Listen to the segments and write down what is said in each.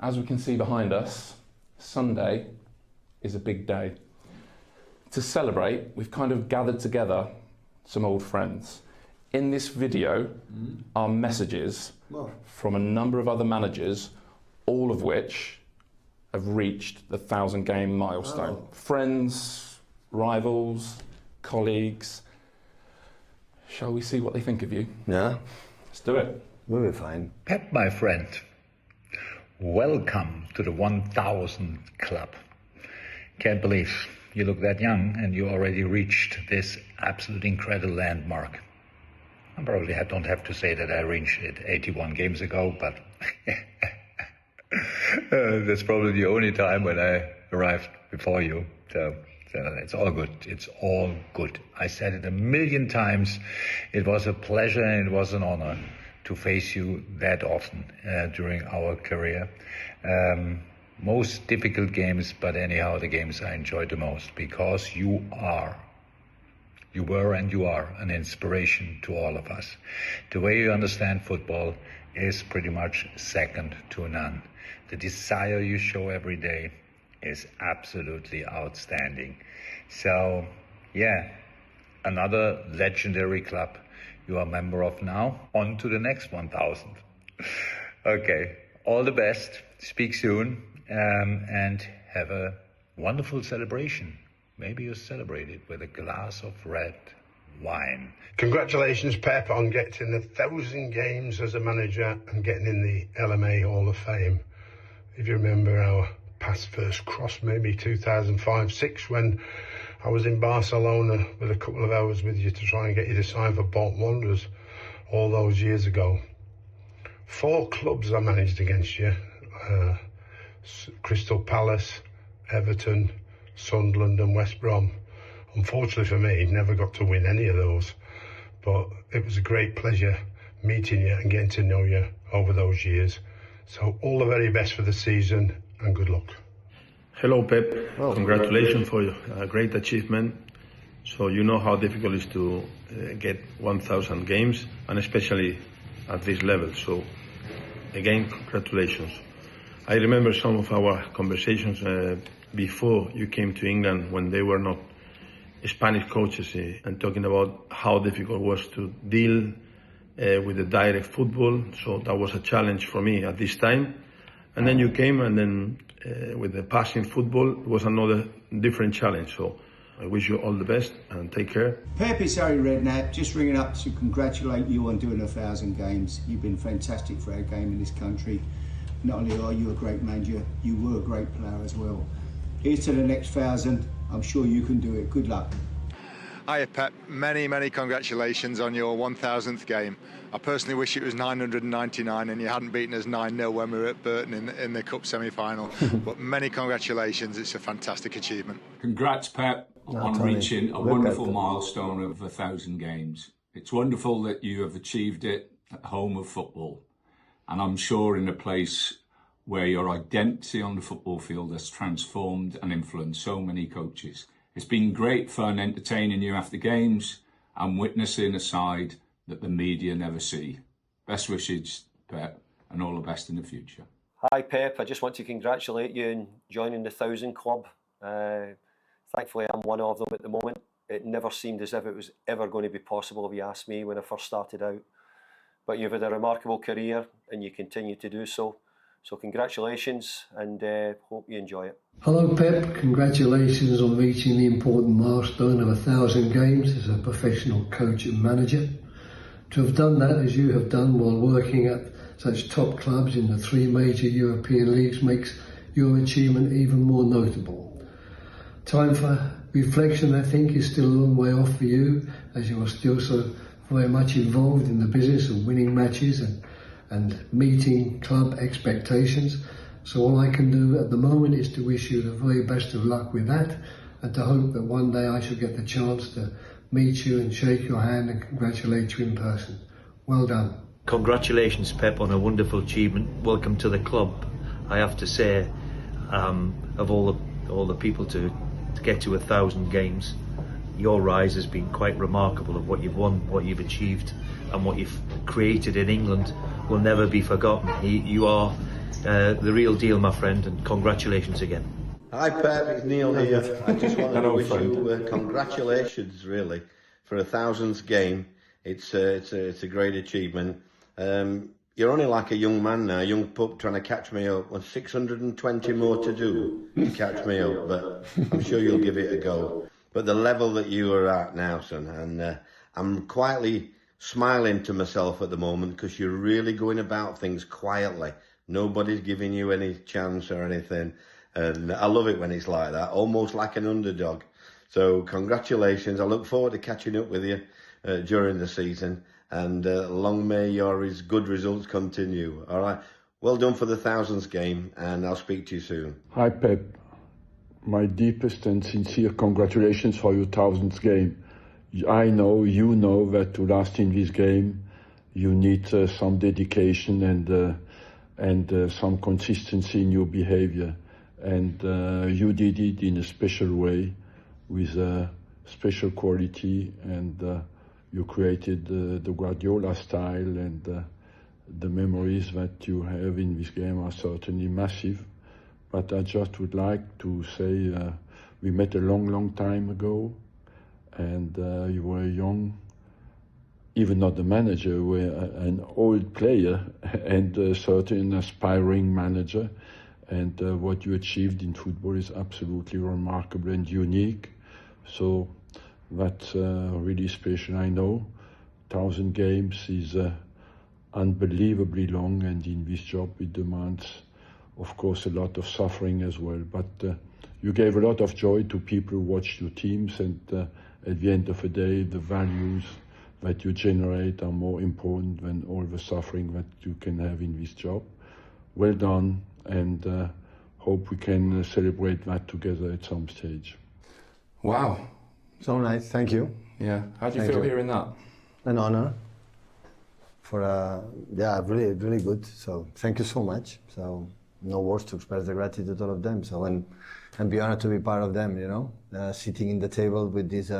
As we can see behind us, Sunday is a big day. To celebrate, we've kind of gathered together some old friends. In this video are messages from a number of other managers, all of which have reached the 1,000-game milestone. Wow. Friends, rivals, colleagues. Shall we see what they think of you? Yeah. Let's do it. We'll be fine. Pep, my friend, welcome to the 1,000 club. Can't believe you look that young and you already reached this absolute incredible landmark. I probably don't have to say that I reached it 81 games ago, but that's probably the only time when I arrived before you. So it's all good. It's all good. I said it a million times. It was a pleasure and it was an honor to face you that often during our career. Most difficult games, but anyhow, the games I enjoyed the most because you were and you are an inspiration to all of us. The way you understand football is pretty much second to none. The desire you show every day is absolutely outstanding. So, yeah, another legendary club you are a member of now. On to the next 1,000. Okay, all the best. Speak soon and have a wonderful celebration. Maybe you celebrate it with a glass of red wine. Congratulations, Pep, on getting 1,000 games as a manager and getting in the LMA Hall of Fame. If you remember our past first cross, maybe 2005-06, when I was in Barcelona with a couple of hours with you to try and get you to sign for Bolton Wanderers all those years ago. 4 clubs I managed against you. Crystal Palace, Everton, Sunderland and West Brom. Unfortunately for me, never got to win any of those. But it was a great pleasure meeting you and getting to know you over those years. So all the very best for the season and good luck. Hello, Pep. Congratulations for a great achievement. So you know how difficult it is to get 1,000 games, and especially at this level. So again, congratulations. I remember some of our conversations before you came to England when they were not Spanish coaches and talking about how difficult it was to deal with the direct football. So that was a challenge for me at this time. And then you came and then with the passing football, it was another different challenge. So I wish you all the best and take care. Pep, it's Harry Redknapp, just ringing up to congratulate you on doing 1,000 games. You've been fantastic for our game in this country. Not only are you a great manager, you were a great player as well. Here's to the next 1,000. I'm sure you can do it. Good luck. Hiya Pep, many congratulations on your 1,000th game. I personally wish it was 999 and you hadn't beaten us 9-0 when we were at Burton in the Cup semi-final. But many congratulations, it's a fantastic achievement. Congrats Pep on reaching a wonderful milestone of 1,000 games. It's wonderful that you have achieved it at home of football. And I'm sure in a place where your identity on the football field has transformed and influenced so many coaches. It's been great fun entertaining you after games and witnessing a side that the media never see. Best wishes, Pep, and all the best in the future. Hi Pep, I just want to congratulate you on joining the 1,000 club. Thankfully I'm one of them at the moment. It never seemed as if it was ever going to be possible if you asked me when I first started out. But you've had a remarkable career and you continue to do so. So congratulations and hope you enjoy it. Hello Pep, congratulations on reaching the important milestone of 1,000 games as a professional coach and manager. To have done that as you have done while working at such top clubs in the 3 major European leagues makes your achievement even more notable. Time for reflection, I think, is still a long way off for you, as you are still so very much involved in the business of winning matches and meeting club expectations. So all I can do at the moment is to wish you the very best of luck with that and to hope that one day I shall get the chance to meet you and shake your hand and congratulate you in person. Well done. Congratulations, Pep, on a wonderful achievement. Welcome to the club. I have to say, of all the people to get to 1,000 games, your rise has been quite remarkable. Of what you've won, what you've achieved, and what you've created in England will never be forgotten. You are the real deal, my friend, and congratulations again. Hi Pep, it's Neil here. I just wanted to wish you congratulations really for a 1000th game. It's a great achievement. You're only like a young man now, a young pup trying to catch me up. With 620 more to do to catch me up, but I'm sure you'll give it a go. But the level that you are at now, son, and I'm quietly smiling to myself at the moment because you're really going about things quietly. Nobody's giving you any chance or anything. And I love it when it's like that, almost like an underdog. So congratulations. I look forward to catching up with you during the season. And long may your good results continue. All right. Well done for the 1000th game, and I'll speak to you soon. Hi, Pep. My deepest and sincere congratulations for your 1000th game. I know, you know, that to last in this game, you need some dedication and some consistency in your behavior. And you did it in a special way, with a special quality, and you created the Guardiola style, and the memories that you have in this game are certainly massive. But I just would like to say we met a long time ago, and you were young, even not the manager, you were an old player and certainly an aspiring manager. And what you achieved in football is absolutely remarkable and unique. So that's really special. I know 1000 games is unbelievably long, and in this job it demands, of course, a lot of suffering as well. But you gave a lot of joy to people who watched your teams, and at the end of the day, the values that you generate are more important than all the suffering that you can have in this job. Well done, and hope we can celebrate that together at some stage. Wow. So nice, thank you. Yeah, how do you feel hearing that? An honor. Really good. So thank you so much. So no words to express the gratitude to all of them. So and be honored to be part of them. You know, sitting in the table with these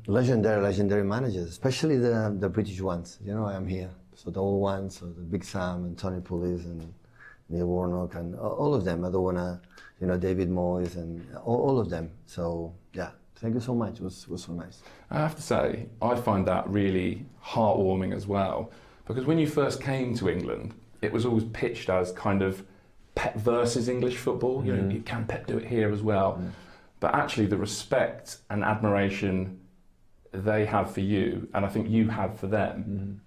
legendary managers, especially the British ones. You know, I am here. So the old ones, so the Big Sam and Tony Pulis and Neil Warnock and all of them. I don't wanna, David Moyes and all of them. So yeah, thank you so much. It was so nice. I have to say, I find that really heartwarming as well, because when you first came to England, it was always pitched as kind of Pep versus English football. You know, can Pep do it here as well? But actually, the respect and admiration they have for you, and I think you have for them,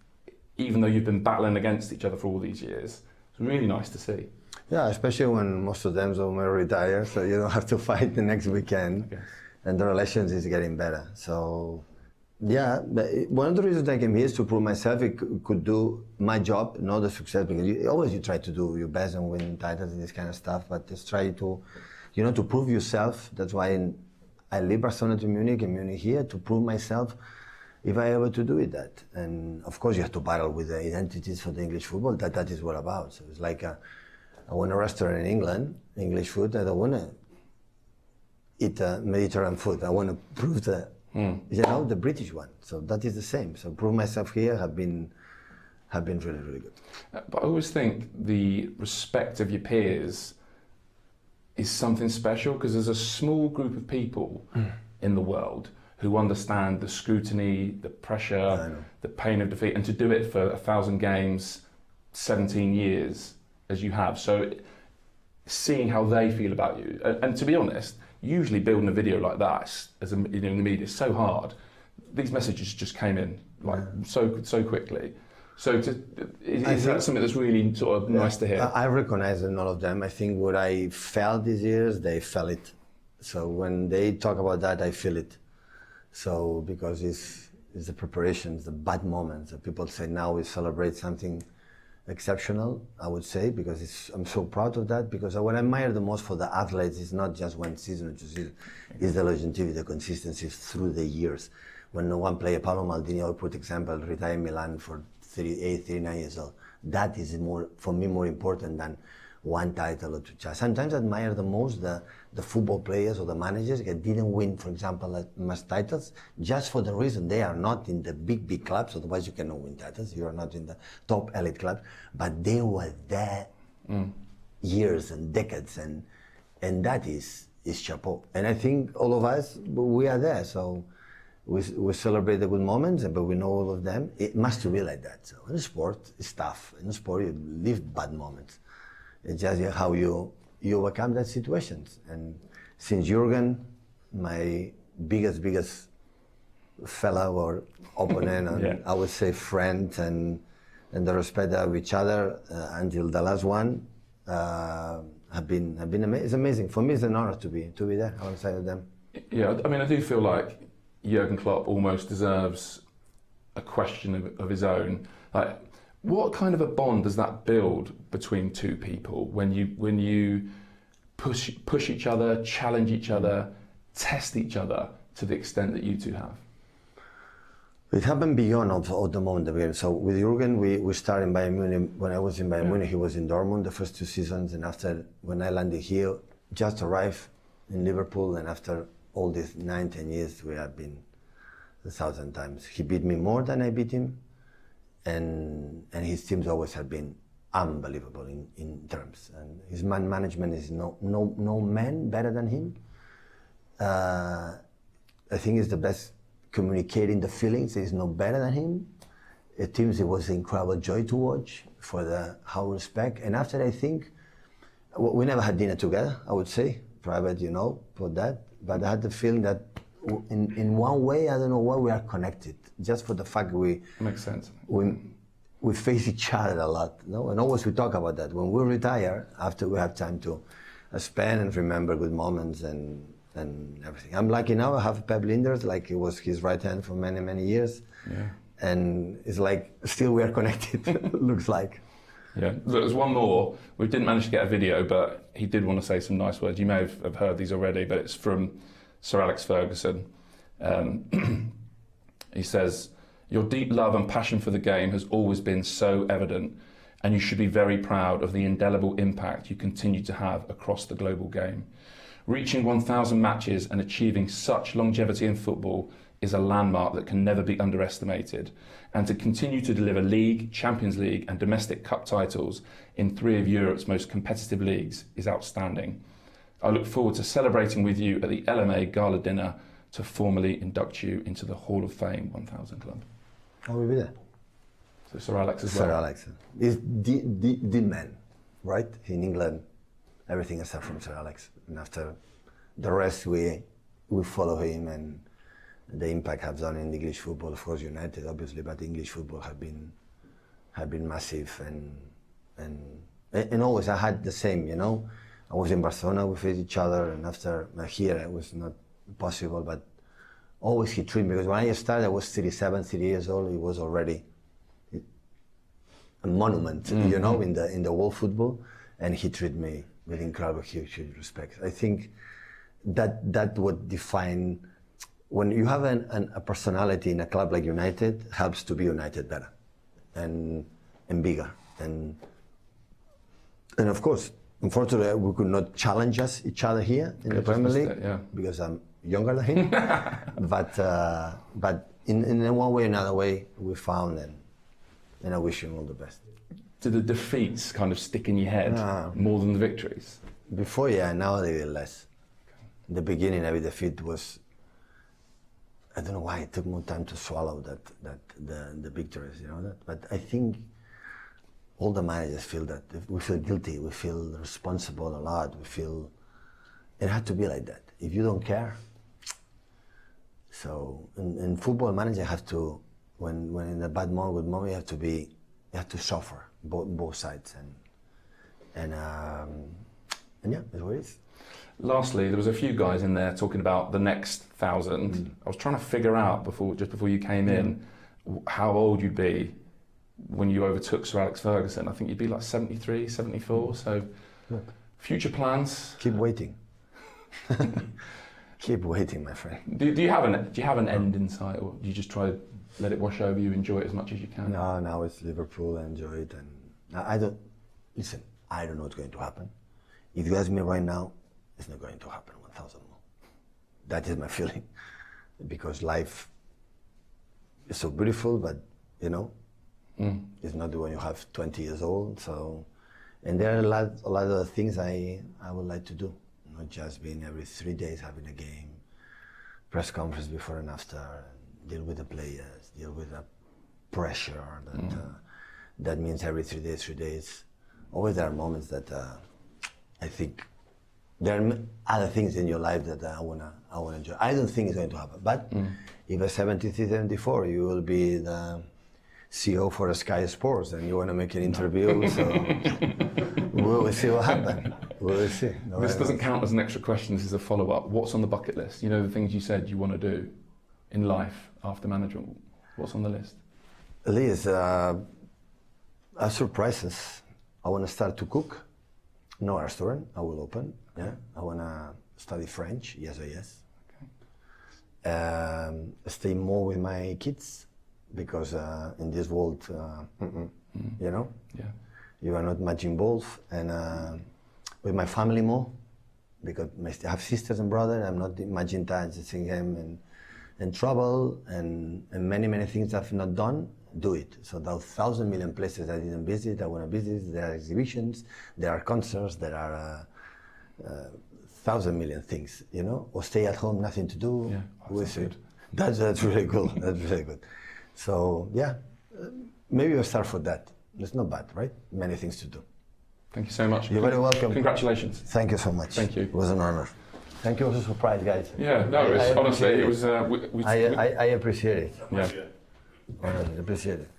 even though you've been battling against each other for all these years, it's really nice to see. Yeah, especially when most of them will retire, so you don't have to fight the next weekend, and the relations is getting better. So, yeah, one of the reasons I came here is to prove myself. It could do my job, not the success, because you try to do your best and win titles and this kind of stuff, but just try to, to prove yourself. That's why I leave Barcelona to Munich and Munich here to prove myself. If I ever to do it that, and of course you have to battle with the identities for the English football. That is what about. So it's like I want a restaurant in England, English food. I don't want to eat Mediterranean food. I want to prove the British one. So that is the same. So prove myself here have been really good. But I always think the respect of your peers is something special, because there's a small group of people in the world who understand the scrutiny, the pressure, the pain of defeat, and to do it for 1000 games, 17 years, as you have. So seeing how they feel about you, and to be honest, usually building a video like that, as in the media, is so hard. These messages just came in so quickly. So is that something that's really sort of nice to hear? I recognize in all of them. I think what I felt these years, they felt it. So when they talk about that, I feel it. So because it's the preparations, the bad moments that people say now we celebrate something exceptional, I would say, because I'm so proud of that, because what I admire the most for the athletes is not just one season or two seasons, it's the longevity, the consistency through the years. When no one player, Paolo Maldini, I put example, retired in Milan for 38, 39 years old. That is for me more important than one title or two. Sometimes I admire the most the football players or the managers that didn't win, for example, much titles, just for the reason they are not in the big clubs. Otherwise, you cannot win titles. You are not in the top elite clubs, but they were there years and decades, and that is chapeau. And I think all of us, we are there. So we celebrate the good moments, but we know all of them. It must be like that. So in sport, it's tough. In sport, you live bad moments. It's just how you overcome that situations. And since Jurgen, my biggest fellow or opponent, and I would say friend, and the respect of each other until the last one, have been amazing. It's amazing. For me, it's an honor to be there alongside of them. Yeah, I mean, I do feel like Jurgen Klopp almost deserves a question of his own. Like, what kind of a bond does that build between two people when you push each other, challenge each other, test each other to the extent that you two have? It happened beyond of the moment. So with Jurgen, we started in Bayern Munich. When I was in Bayern Munich, he was in Dortmund the first 2 seasons, and after, when I landed here, just arrived in Liverpool, and after all these 9-10 years, we have been 1,000 times. He beat me more than I beat him, and his teams always have been unbelievable in terms. And his man management is no man better than him. I think he's the best communicating the feelings. He's no better than him. At teams, it was an incredible joy to watch for the how respect. And after, I think we never had dinner together, I would say, private, for that. But I had the feeling that in one way, I don't know why, we are connected. Just for the fact makes sense. We face each other a lot, and always we talk about that. When we retire, after we have time to spend and remember good moments and everything. I'm lucky now. I have Pep Linders, like he was his right hand for many years, and it's like still we are connected. Looks like. Yeah, there's one more. We didn't manage to get a video, but he did want to say some nice words. You may have heard these already, but it's from Sir Alex Ferguson. He says, "Your deep love and passion for the game has always been so evident, and you should be very proud of the indelible impact you continue to have across the global game. Reaching 1,000 matches and achieving such longevity in football is a landmark that can never be underestimated. And to continue to deliver League, Champions League and domestic cup titles in 3 of Europe's most competitive leagues is outstanding. I look forward to celebrating with you at the LMA Gala Dinner to formally induct you into the Hall of Fame 1000 Club." I will be there. So Sir Alex as well. Sir Alex is the man, right? In England, everything is from Sir Alex. And after the rest, we follow him, and the impact have done in English football. Of course, United, obviously, but English football have been massive, and always I had the same. I was in Barcelona, we faced each other, and after here it was not possible, but always he treated me, because when I started, I was 37, 30 years old. He was already a monument, in the world football, and he treated me with incredible, huge respect. I think that would define, when you have a personality in a club like United, helps to be United better and bigger. And of course, unfortunately, we could not challenge each other here in the Premier League, because I'm younger than him. but in one way or another way, we found, and I wish him all the best. Do the defeats kind of stick in your head more than the victories? Before, now they did less. In the beginning, every defeat was, I don't know why it took more time to swallow the victories, But I think all the managers feel that. We feel guilty, we feel responsible a lot, it had to be like that. If you don't care, so in football, manager have to, when in a bad moment, good moment, you have to suffer both sides, and yeah, that's what it is. Lastly, there was a few guys in there talking about the next 1,000. I was trying to figure out just before you came in how old you'd be when you overtook Sir Alex Ferguson. I think you'd be like 73, 74. So, future plans? Keep waiting. Keep waiting, my friend. Do you have an end in sight, or do you just try to let it wash over you, enjoy it as much as you can? No, now it's Liverpool, enjoy it, and I don't listen. I don't know what's going to happen. If you ask me right now, it's not going to happen 1,000 more. That is my feeling. Because life is so beautiful, but you know, it's not the one you have 20 years old. So, and there are a lot of things I would like to do. Not just being every 3 days having a game, press conference before and after, deal with the players, deal with the pressure that means every 3 days. Always there are moments that I think there are other things in your life that I wanna enjoy. I don't think it's going to happen, but if at 73, 74 you will be the CEO for Sky Sports and you want to make an interview, so we will see what happens. We will see. No, this doesn't count as an extra question, this is a follow-up. What's on the bucket list? You know, the things you said you want to do in life after management. What's on the list? Liz, surprises. I want to start to cook. No restaurant, I will open. Yeah, I want to study French. Yes or yes. Okay. Stay more with my kids because in this world, you know, you are not much involved, and with my family more because I have sisters and brothers. I'm not much in touch. Seeing them and travel and many things I've not done. Do it. So there are 1,000 million places I didn't visit, I want to visit. There are exhibitions, there are concerts, there are 1,000 million things, you know, or stay at home, nothing to do. Yeah, that's good. That's really cool. That's really good. So yeah, maybe we'll start for that. It's not bad, right? Many things to do. Thank you so much. You're very welcome. Congratulations. Thank you so much. Thank you. It was an honor. Thank you for the surprise, guys. Yeah, no, honestly, it was. I appreciate it. Yeah. Honestly, appreciate it.